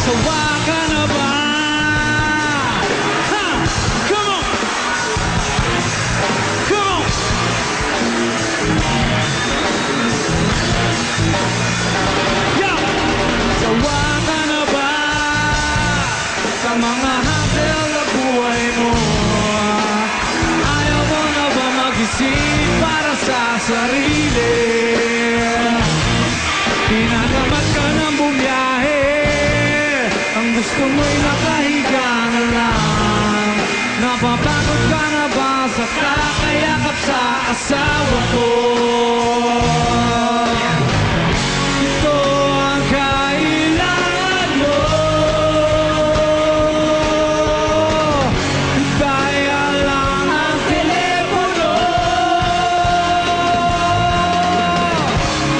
Sawa ka na ba? Ha! Come on! Come on! Yo! Sawa ka na ba sa mga hassle na buhay mo? Ayaw mo na ba mag-isip para sa sarili? Pinagamat ka ng bumiyahe, ang gusto mo'y nakahiga na lang. Napapagod ka na ba sa kakayakap sa asawa ko? Ito ang kailangan mo. Daya lang ang telepono.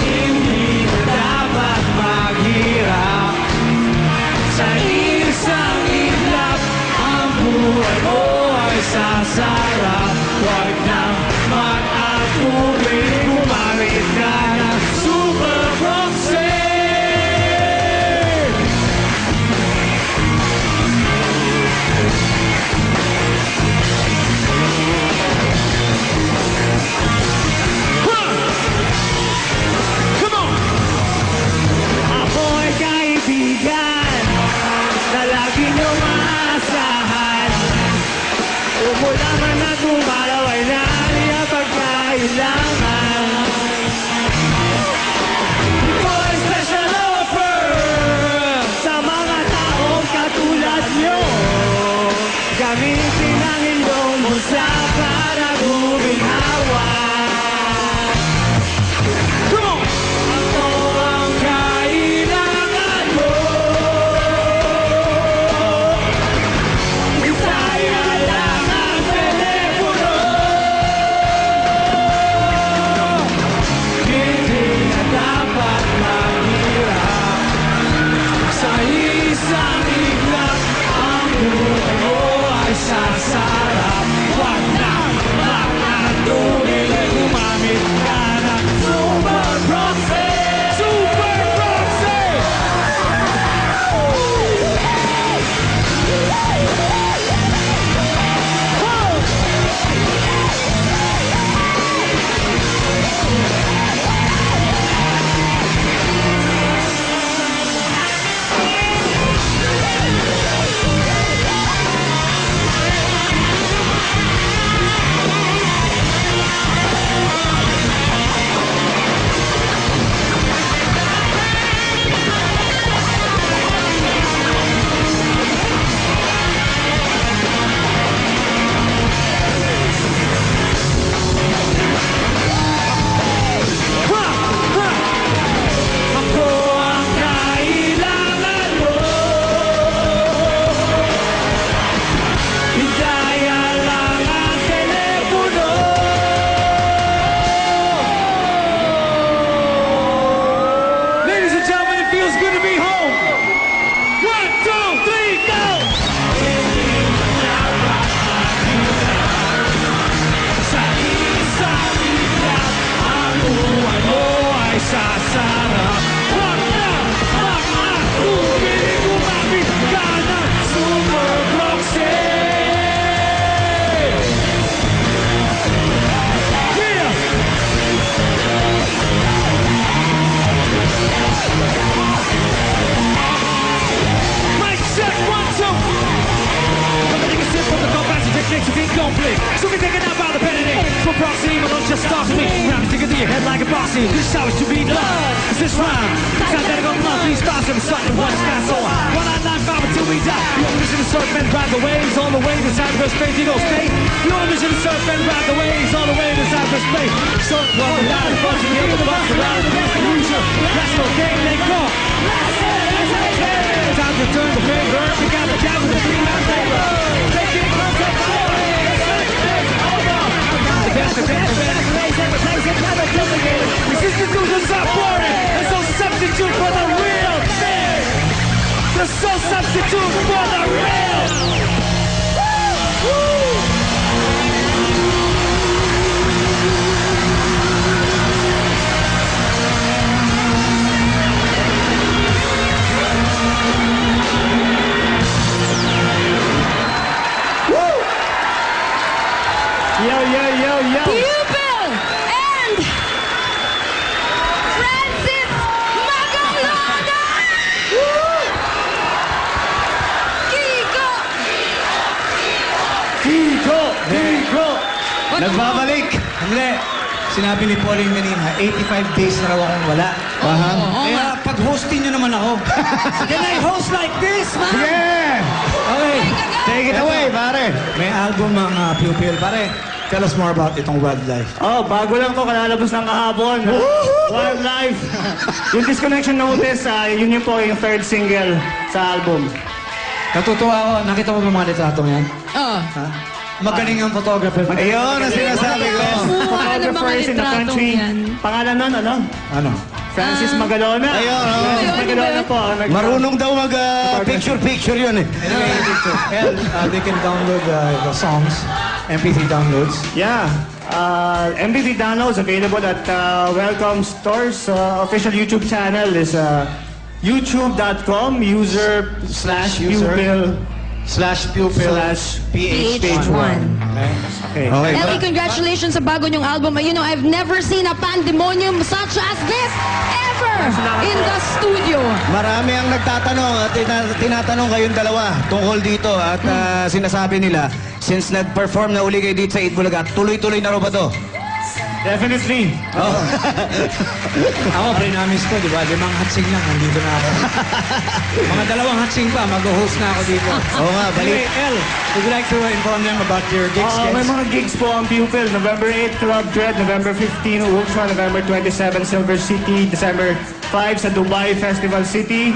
Hindi na dapat maghirap sa isang iglap. Ang buhay mo ay sasarap. Huwag nang mag-atubig, gumamit ka ng Super Proxy. Come on! Ako'y kaibigan na lagi niyong maasahan. Umula man na gumalaw ay nariya pagkailangan. Ako'y special offer sa mga taong katulad niyo. Gamitin ang inyong musa para guminhawa. Come on! Ako ang kailangan mo. Isaya lang ang telepono. Hindi na dapat maghirap sa isang iglap. Ang buhay mo ay sasarap. Huwag na mag-atubig, gumamit ka ng Super Proxy. Super Proxy! Ako ang kailangan mo. Hidaya lang ang telepono. Ladies and gentlemen, it feels good to be home. 1, 2, 3, go! Sa isang iglap, ang buhay mo ay sasarap. Huwag na mag-atubig, gumamit ka ng Super Proxy. Yeah! Mic check, 1, 2. Come and take a sip from the cup as you take next to take conflict. So we take it out by the penalty. For proxy, but don't just talk to me. Round and take it to your head like a boxy. This shower should be done. Is this rhyme? Sound that go love, these stars have a sudden one sky so on. 1995 until we die. The only mission to surf and ride the waves all the way to cyberspace. You go state. The only mission to surf and ride the waves all the way to cyberspace. So well, the line is bunch of people, the bus around the best illusion. That's no game they call. Time to turn the favor. We got the job with the green paper. Take it, take Resistance to the subordinate, and so substitute for the real thing. The so substitute for the real. Woo! Nagbabalik. Hindi. Sinabi ni Pauline Menina, 85 days na raw akong wala. Kaya pag-hostin niyo naman ako. Can I host like this, man? Yeah! Okay. Take it away, pare. May album ang Pupil. Pare, tell us more about itong Wildlife. Oh, bago lang to, kalalabas ng kahapon. Wildlife. Yung Disconnection Notice, yun yung po yung third single sa album. Natutuwa ako. Nakita mo ba mga litratong yan? Oo. Ha? Magaling ang photographer. Ayun ang sinasabi ko. Photographers in the country. Pangalan nun, ano? Ano? Francis Magalona. Ayun, oh. Francis Ayun, Magalona po. Marunong daw mag picture yun eh. Anyway, well, they can download the songs, MP3 downloads. Yeah. MP3 downloads available at Welcome Stores. Official YouTube channel is youtube.com user/pupil /pupil/PH1. Okay. Okay. Ellie, congratulations sa bago niyong album. You know, I've never seen a pandemonium such as this ever in the studio. Marami ang nagtatanong at tinatanong kayong dalawa tungkol dito at sinasabi nila, since nag-perform na uli kayo dito sa 8 Bulaga, tuloy-tuloy na raw ba to? Definitely. Ako, pre-namis ko, di ba? 5 hatsing lang, nandito na ako. Mga 2 hatsing pa, mag-host na ako dito. Oo nga, Anyway, balik. El, would you like to inform them about your gigs? May mga gigs po ang Pupil. November 8, Club Dread. November 15, Ultra. November 27, Silver City. December 5 sa Dubai Festival City.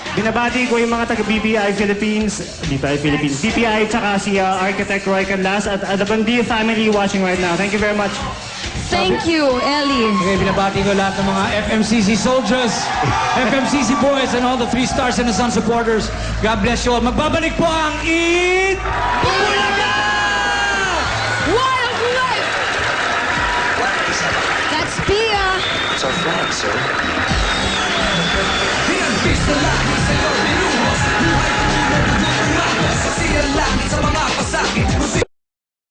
Binabati ko yung mga taga-BPI Philippines. BPI tsaka si Architect Roy Canlas at the Bandia family watching right now. Thank you very much. Thank you, Ellie. Okay, binabati ko lahat ng mga FMCC soldiers, FMCC boys, and all the 3 Stars and the Sun supporters. God bless you all. Magbabalik po ang Eat Bulaga! Wildlife! That's Pia. It's our flag, sir. Artista langit sa'yo, niluhos. Buhay ko mo, buhay ko sa langit sa mga pasakit.